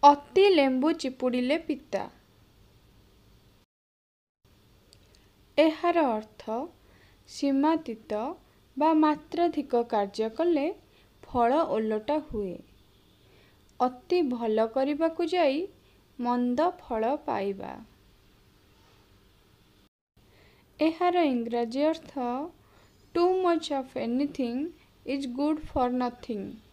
ଅତି ଲେମ୍ବୁ ଚିପୁଡ଼ିଲେ ପିତା। ଏହାର ଅର୍ଥ ସୀମାତୀତ ବା ମାତ୍ରାଧିକ କାର୍ଯ୍ୟ କଲେ ଫଳ ଓଲଟା ହୁଏ। ଅତି ଭଲ କରିବାକୁ ଯାଇ ମନ୍ଦ ଫଳ ପାଇବା। ଏହାର ଇଂରାଜୀ ଅର୍ଥ too much of anything is good for Nothing.